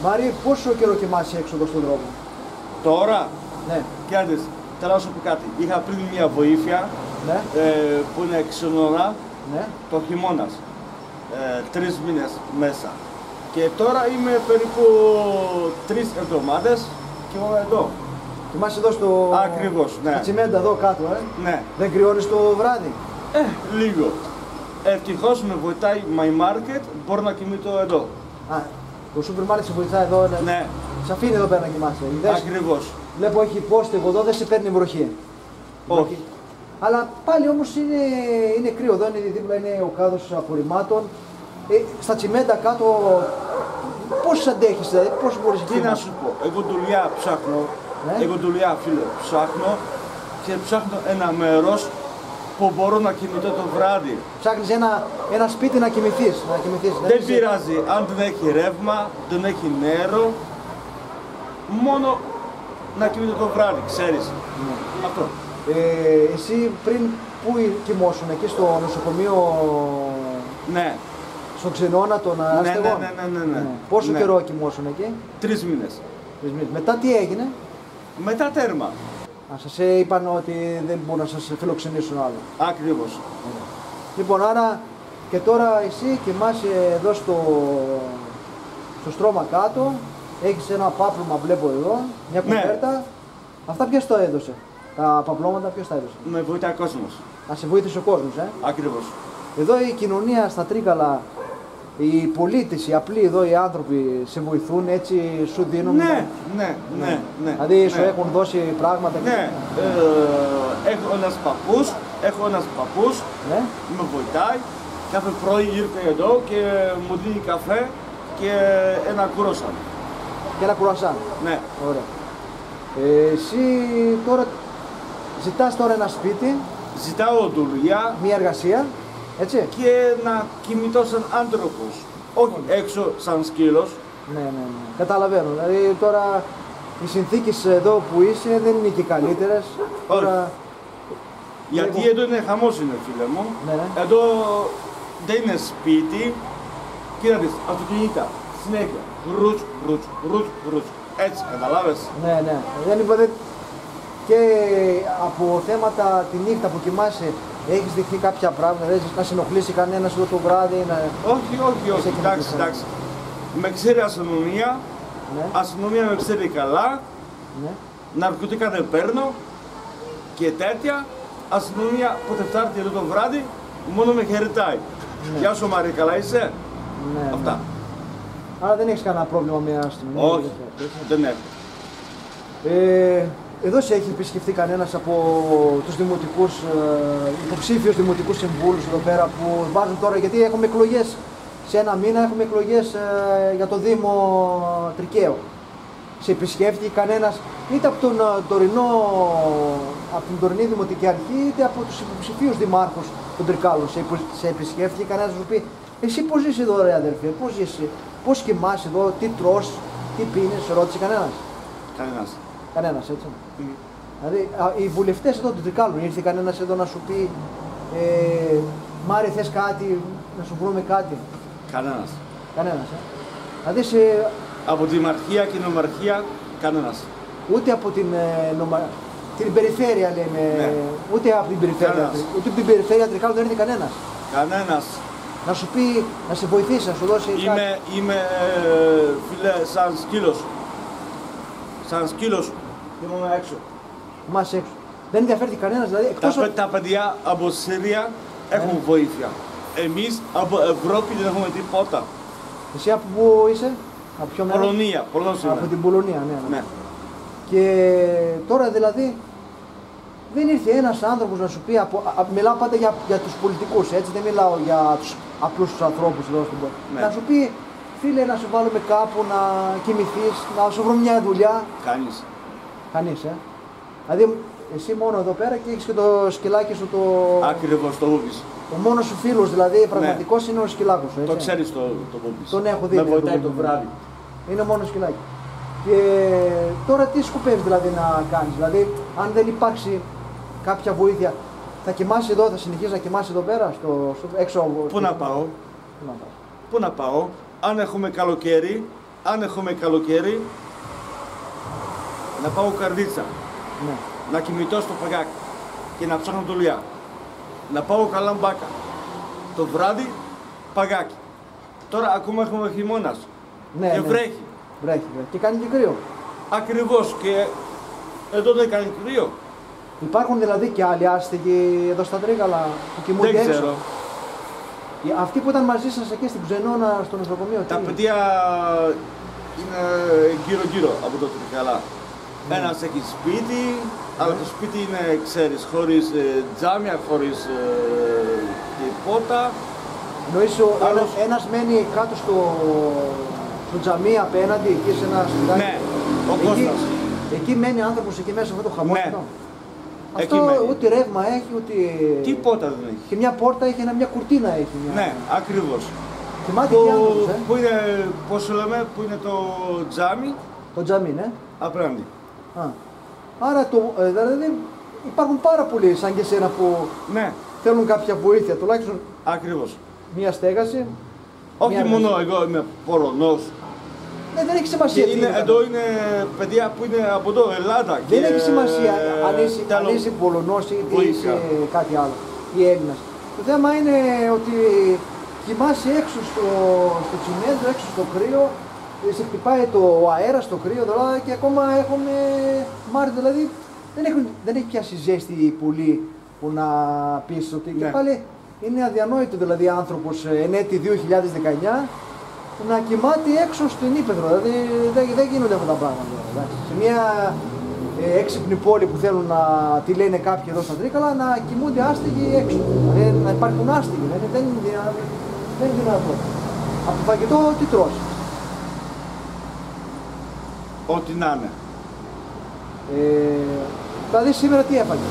Μάρη, πόσο καιρό κοιμάσαι έξω εδώ στον δρόμο? Τώρα, Ναι. κοίταξε, θέλω να σου πω κάτι. Είχα πριν μια βοήθεια Ναι. που είναι ξενόρα Ναι. το χειμώνας. 3 μήνες μέσα. Και τώρα είμαι περίπου 3 εβδομάδες και είμαι εδώ. Κοιμάσαι εδώ στο... Ακριβώς, ναι. Στα τσιμέντα εδώ κάτω, Ναι. Δεν κρυώνεις το βράδυ? Λίγο. Ευτυχώς με βοηθάει My Market, μπορώ να κοιμηθώ εδώ. Α, το σούπερ μάρκετ σε βοηθάει εδώ, Ναι, σε αφήνει εδώ πέρα να κοιμάσαι. Είδες, ακριβώς. βλέπω έχει πόστεγο εδώ, δεν σε παίρνει βροχή. Όχι. Αλλά πάλι όμως είναι κρύο, εδώ είναι δίπλα, είναι ο κάδος απορριμμάτων. Στα τσιμέντα κάτω, πώς αντέχεις, δηλαδή, πώς μπορείς Τι να σου πω, εγώ δουλειά ψάχνω, Ναι. εγώ δουλειά φίλε ψάχνω και ψάχνω ένα μέρος που μπορώ να κοιμηθώ το βράδυ. Ψάχνεις ένα σπίτι να κοιμηθείς. Δεν πειράζει, αν δεν έχει ρεύμα, δεν έχει νερό, μόνο να κοιμηθώ το βράδυ, ξέρεις. Ναι. Αυτό. Εσύ πριν πού κοιμόσουν, εκεί στο νοσοκομείο, Ναι, στο ξενώνα των αστεγών? ναι. Πόσο Ναι. καιρό κοιμόσουν εκεί? 3 μήνες. 3 μήνες. Μετά τι έγινε? Μετά τέρμα. Σας είπαν ότι δεν μπορούν να σας φιλοξενήσουν άλλο. Ακριβώς. Λοιπόν, άρα και τώρα εσύ κοιμάσαι εδώ στο στρώμα κάτω, έχεις ένα πάπλωμα, βλέπω εδώ, μια Ναι. κουβέρτα. Αυτά ποιος το έδωσε? Τα παπλώματα ποιος τα έδωσε? Με βοηθάει ο κόσμος. Να σε βοήθησε ο κόσμος, Ακριβώς. Εδώ η κοινωνία στα Τρίκαλα, οι πολίτες, οι απλοί εδώ οι άνθρωποι σε βοηθούν, έτσι σου δίνουν. Ναι. Δηλαδή σου ναι. έχουν δώσει πράγματα. Ναι, έχω ένας παππούς, Ναι. με βοηθάει. Κάθε πρωί ήρθε εδώ και μου δίνει καφέ και ένα κουρόσαν. Και ένα κουρασάν. Ναι, Ωραία. Εσύ τώρα ζητάς τώρα ένα σπίτι, ζητάω δουλειά μια εργασία, έτσι. και να κοιμηθώ σαν άνθρωπος. Όχι έξω σαν σκύλος. Ναι. Καταλαβαίνω. Δηλαδή τώρα οι συνθήκες εδώ που είσαι δεν είναι και καλύτερες. Τώρα, Γιατί Λίγο. εδώ είναι χαμός είναι φίλε μου. Ναι. Εδώ δεν είναι σπίτι. Κοίτα δεις, αυτοκίνητα, συνέχεια. Ρούτς. Έτσι, καταλάβες. Ναι. Δεν είπα, και από θέματα τη νύχτα που κοιμάσαι, έχεις δεχθεί κάποια πράγματα, δηλαδή να σε ενοχλήσει κανένας εδώ το βράδυ, Όχι. Εντάξει. Με ξέρει αστυνομία. Ναι. Αστυνομία με ξέρει καλά. Ναι. Ναρκωτικά δεν παίρνω και τέτοια. Αστυνομία πότε θα έρθει εδώ το βράδυ, μόνο με χαιρετάει. Γεια σου Μαρή, καλά είσαι. Ναι. Αυτά. Άρα δεν έχεις κανένα πρόβλημα με αστυνομία? Όχι, δεν έχω. Εδώ σε έχει επισκεφθεί κανένας από τους δημοτικούς, υποψήφιους δημοτικούς συμβούλους εδώ πέρα που βάζουν τώρα, γιατί έχουμε εκλογές, σε ένα μήνα έχουμε εκλογές για το Δήμο Τρικαίο. Σε επισκέφθηκε κανένας είτε από από την τωρινή Δημοτική Αρχή είτε από τους υποψηφίους δημάρχους των Τρικάλων? Σε επισκέφθηκε κανένας να σου πει εσύ πώς ζεις εδώ ρε αδερφέ, πώς ζεις, πώς κοιμάσαι εδώ, τι τρως, τι πίνεις? Σε ρώτησε κανένας? Κανένας, έτσι. Δηλαδή, οι βουλευτές εδώ του Τρικάλων, ήρθε κανένας εδώ να σου πει Μάρη θες κάτι, να σου βρούμε κάτι? Κανένας, Δηλαδή Από τη Δημαρχία και Νομαρχία, κανένας. ούτε από την περιφέρεια λέμε, Ναι. ούτε από την περιφέρεια, ούτε από την περιφέρεια Τρικάλων δεν ήρθε κανένας Κανένας. να σου πει, να σε βοηθήσει, να σου δώσει κάτι? Είμαι φίλε σαν σκύλος. Σαν σκύλος. Ήμουν έξω. Μας έξω. Δεν ενδιαφέρθηκε κανένας, δηλαδή εκτός Τα παιδιά από Συρία έχουν βοήθεια. Εμείς από Ευρώπη δεν έχουμε τίποτα. Εσύ από πού είσαι? Από ποιο μέρος? Πολωνία, Πολωνός είμαι. Από την Πολωνία, ναι. Ναι. Και τώρα δηλαδή δεν ήρθε ένας άνθρωπος να σου πει, μιλάω πάντα για τους πολιτικούς, έτσι, δεν μιλάω για τους απλούς τους ανθρώπους εδώ στην πόλη. Ναι. Να σου πει, φίλε, να σε βάλουμε κάπου να κοιμηθείς, να σου βρούμε μια δουλειά. Κανείς, Δηλαδή εσύ μόνο εδώ πέρα και έχεις και το σκυλάκι σου το... Ακριβώς το Βούμπης. Ο μόνος σου φίλος δηλαδή, πραγματικός είναι ο σκυλάκος σου, έτσι. Το ξέρεις το Βούμπης. Τον έχω δει. Με βοηθάει το βράδυ. Είναι μόνο σκυλάκι. Και τώρα τι σκοπεύεις δηλαδή να κάνεις? Δηλαδή, αν δεν υπάρξει κάποια βοήθεια, θα κοιμάσαι εδώ, θα συνεχίσεις να κοιμάσαι εδώ πέρα, έξω? Πού να πάω? Αν έχουμε καλοκαίρι, αν έχουμε καλοκαίρι, να πάω καρδίτσα, Ναι. να κοιμηθώ στο παγάκι και να ψάχνω δουλειά. Να πάω Καλαμπάκα. Το βράδυ, παγάκι. Τώρα ακόμα έχουμε χειμώνας Ναι, και ναι. βρέχει. Βρέχει. Και κάνει και κρύο. Ακριβώς, και εδώ δεν κάνει κρύο. Υπάρχουν δηλαδή και άλλοι άστεγοι εδώ στα Τρίκαλα που κοιμούνται Δεν έξω. ξέρω. Αυτοί που ήταν μαζί σας εκεί στην Ξενώνα στο νοσοκομείο. Τα παιδιά είναι γύρω-γύρω από το Τρικαλά. Ένας έχει σπίτι, αλλά το σπίτι είναι, ξέρεις, χωρίς τζάμια, χωρίς τίποτα. Εννοείς Άλλος- ένας μένει κάτω στο τζαμί απέναντι, εκεί σε ένα σπιτάκι. Ναι, ο Εκεί, Κώστας. εκεί μένει άνθρωπος εκεί μέσα αυτό το χαμόγελο. Ναι. Αυτό Εκεί μένει. ούτε ρεύμα έχει, ούτε... Τίποτα δεν έχει. Και μια πόρτα έχει, μια κουρτίνα έχει. Ναι, ακριβώς. Θυμάται Που, και άνθρωπος, που είναι, πώς το λέμε, που είναι το τζάμι Το τζαμί, ναι. απέναντι. Α. Άρα δηλαδή υπάρχουν πάρα πολλοί σαν και εσένα που Ναι, θέλουν κάποια βοήθεια, τουλάχιστον ακριβώς. μια στέγαση. Όχι Μια μόνο εγώ είμαι Πολωνός. Ναι, δεν έχει Και σημασία τι είναι, είναι. εδώ είναι παιδιά που είναι από εδώ, Ελλάδα. Δεν και έχει σημασία αν θέλω είσαι Πολωνός ή βοήθεια. είσαι κάτι άλλο ή Έλληνας. Το θέμα είναι ότι κοιμάσαι έξω στο τσιμέντρο, έξω στο κρύο, σε χτυπάει το αέρα στο κρύο δηλαδή, και ακόμα έχουμε Μάρτιο, δηλαδή δεν έχει πιάσει ζέστη πολύ που να πεις ότι και Ναι. πάλι είναι αδιανόητο δηλαδή άνθρωπος εν έτη 2019 να κοιμάται έξω στην ύπαιθρο, δηλαδή δεν γίνονται αυτά τα πράγματα. Εντάξει. Σε μια έξυπνη πόλη που θέλουν να τη λένε κάποιοι εδώ στα Τρίκαλα να κοιμούνται άστεγοι έξω. Δηλαδή να υπάρχουν άστεγοι, δεν είναι δυνατόν. Από το φαγητό τι τρως. Ό,τι να είναι. Δηλαδή σήμερα τι έφαγες.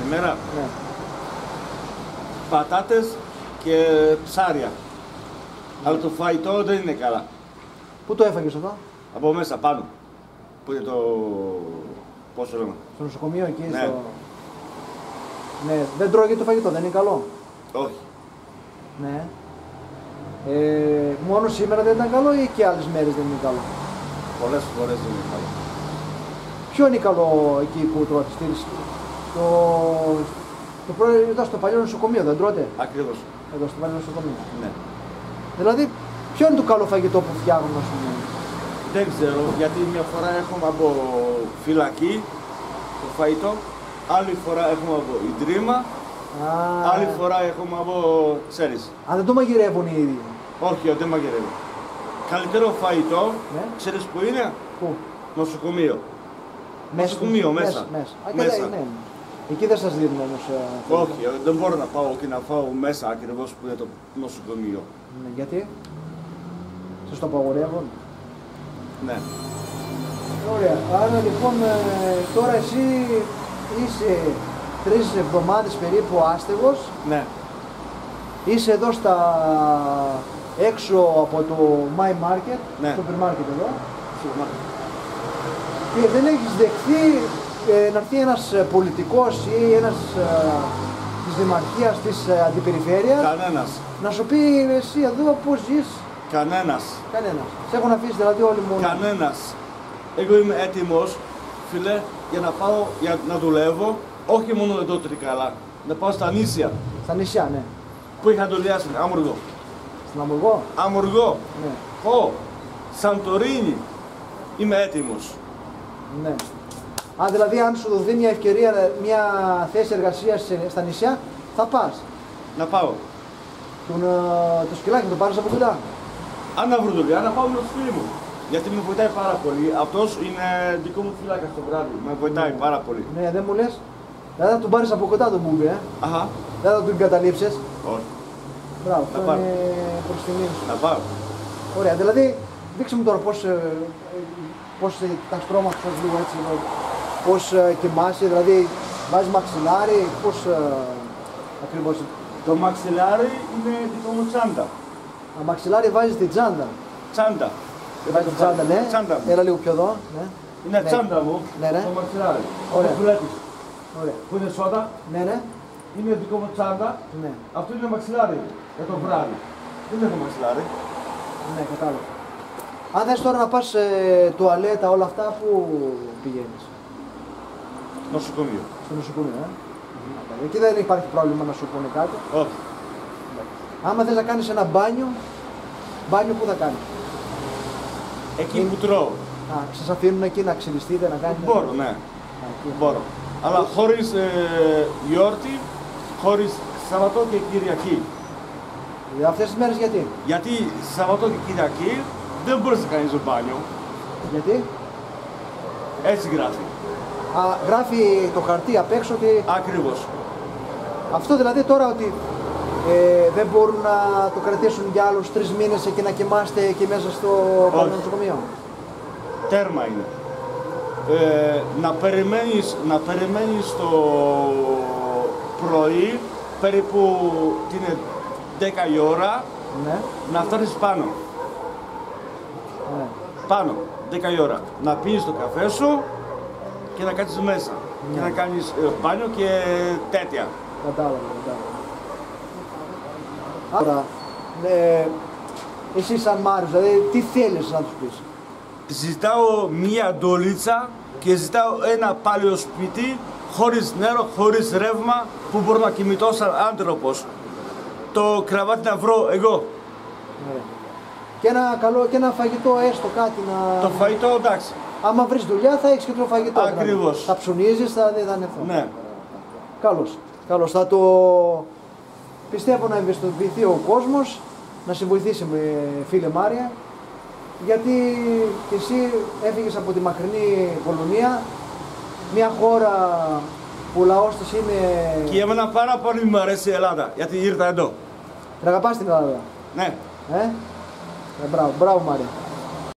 Σήμερα Ναι. πατάτες και ψάρια. Αλλά το φαγητό δεν είναι καλά. Πού το έφαγες αυτό. Από μέσα πάνω. Που είναι το... πώς το λέμε. Στο νοσοκομείο εκεί. Ναι. Ναι, δεν τρώγε το φαγητό, δεν είναι καλό. Όχι. Ναι. Μόνο σήμερα δεν ήταν καλό ή και άλλες μέρες δεν είναι καλό. Πολλές φορές δεν είναι καλό. Ποιο είναι καλό εκεί που τρώτε, εδώ στο παλιό νοσοκομείο δεν τρώτε. Ακριβώς. Εδώ στο παλιό νοσοκομείο. Ναι. Δηλαδή, ποιο είναι το καλό φαγητό που φτιάχνουν, ας πούμε. Δεν ξέρω, γιατί μια φορά έχουμε από φυλακή το φαγητό, άλλη φορά έχουμε από ιδρύμα, άλλη φορά έχουμε από, ξέρεις. Αν δεν το μαγειρεύουν οι ίδιοι. Όχι, δεν μαγειρεύει. Καλύτερο φαγητό, Ναι. ξέρεις που είναι, Πού. νοσοκομείο. Νοσοκομείο, μέσα. Μέσα. Ναι. Εκεί δεν σας δίνουν όμως. Όχι, δεν μπορώ να πάω και να φάω μέσα ακριβώς που είναι το νοσοκομείο. Ναι, γιατί. Σας το απαγορεύουν. Ναι. Ωραία. Άρα λοιπόν τώρα εσύ είσαι 3 εβδομάδες περίπου άστεγος. Ναι. Είσαι εδώ έξω από το My Market, Ναι. το supermarket εδώ. Σίγουρα. Και δεν έχεις δεχθεί να έρθει ένας πολιτικός ή ένας της Δημαρχίας, της Αντιπεριφέρειας Κανένας. να σου πει εσύ εδώ πώς ζεις. Κανένας. Κανένας. Σε έχουν αφήσει δηλαδή όλοι μόνο. Κανένας. Εγώ είμαι έτοιμος, φίλε, για να πάω, για να δουλεύω, όχι μόνο εδώ Τρικαλά, να πάω στα νήσια, Στα νησιά, ναι. που είχα δουλειά στην Άμουργο. Στην Αμουργό. Αμουργό, Ναι. Σαντορίνη, είμαι έτοιμος. Ναι. Αν δηλαδή αν σου δοθεί μια ευκαιρία, μια θέση εργασίας στα νησιά, θα πας. Να πάω. Το σκυλάκι το πάρεις από κοντά. Αν να βρω δουλειά, να πάω με τους φίλους μου. Γιατί με βοηθάει πάρα πολύ. Αυτός είναι δικό μου φύλακα το βράδυ. Με βοηθάει πάρα πολύ. Ναι, δεν μου λες. Δεν θα τον πάρεις από κοντά τον μπούμπι, Αχα. Δεν θα τον εγκαταλείψεις. Όχι. Μπράβο, Να αυτό πάρω. είναι προς τιμή σου. Να πάω. Ωραία, δηλαδή δείξε μου τώρα πώς τα στρώματα σας λίγο έτσι, πώς κοιμάσαι, δηλαδή βάζεις μαξιλάρι, πώς ακριβώς. Το μαξιλάρι είναι δικό μου τσάντα. Μαξιλάρι βάζεις την τσάντα. Τσάντα. Βάζεις την τσάντα, ναι. Τσάντα μου. Έλα λίγο πιο εδώ. Ναι. Είναι Ναι. τσάντα μου. Ναι, ναι. Το μαξιλάρι. Ωραία. Το βλέπεις. Ωραία. Που είναι σώτα. Ναι, ναι. Είναι δικό μου τσάντα. Ναι, Αυτό είναι μαξιλάρι για το βράδυ. Δεν έχω μαξιλάρι. ναι, κατάλαβα. Αν θες τώρα να πας τουαλέτα, όλα αυτά, πού πηγαίνεις? Νοσοκομείο. Στο νοσοκομείο, Εκεί δεν υπάρχει πρόβλημα να σου πούνε κάτι. Όχι. Άμα θες να κάνεις ένα μπάνιο, πού θα κάνεις? Εκεί που τρώω. Σας αφήνουν εκεί να ξυριστείτε, να κάνετε? Μπορώ, ναι. Μπορώ. Αλλά χωρίς γιόρτη, χωρίς Σαββατό και Κυριακή. Αυτές τις μέρες γιατί? Γιατί Σαββατό και Κυριακή δεν μπορείς να κάνεις μπάνιο. Γιατί? Έτσι γράφει. Γράφει το χαρτί απ' έξω ότι... Ακριβώς. Αυτό δηλαδή τώρα ότι δεν μπορούν να το κρατήσουν για άλλους 3 μήνες και να κοιμάστε εκεί μέσα στο νοσοκομείο. Τέρμα είναι. Να περιμένεις το πρωί, περίπου την 10 η ώρα, Ναι. να φτάνεις πάνω. Ναι. Πάνω, 10 η ώρα. Να πίνεις το καφέ σου και να κάτσεις μέσα. Ναι. Και να κάνεις μπάνιο και τέτοια. Κατάλαβα. Άρα, εσύ σαν Μάριος, δηλαδή τι θέλεις να τους πεις? Ζητάω μία ντολίτσα και ζητάω ένα πάλιο σπίτι, χωρίς νερό, χωρίς ρεύμα, που μπορώ να κοιμηθώ σαν άνθρωπος. Το κρεβάτι να βρω εγώ. Ναι. Και ένα φαγητό έστω κάτι να... Το φαγητό εντάξει. Άμα βρεις δουλειά θα έχεις και το φαγητό. Ακριβώς. Δηλαδή. Θα ψωνίζεις, θα είναι αυτό. Ναι. Καλώς. Θα το πιστεύω να ευαισθητοποιηθεί ο κόσμος, να σε βοηθήσει φίλε Μάρια, γιατί και εσύ έφυγες από τη μακρινή Πολωνία, μια χώρα που ο λαός της είναι... Και εμένα πάρα πολύ μου αρέσει η Ελλάδα, γιατί ήρθα εδώ. Την αγαπάς την Ελλάδα? Ναι. Μπράβο Μάρια.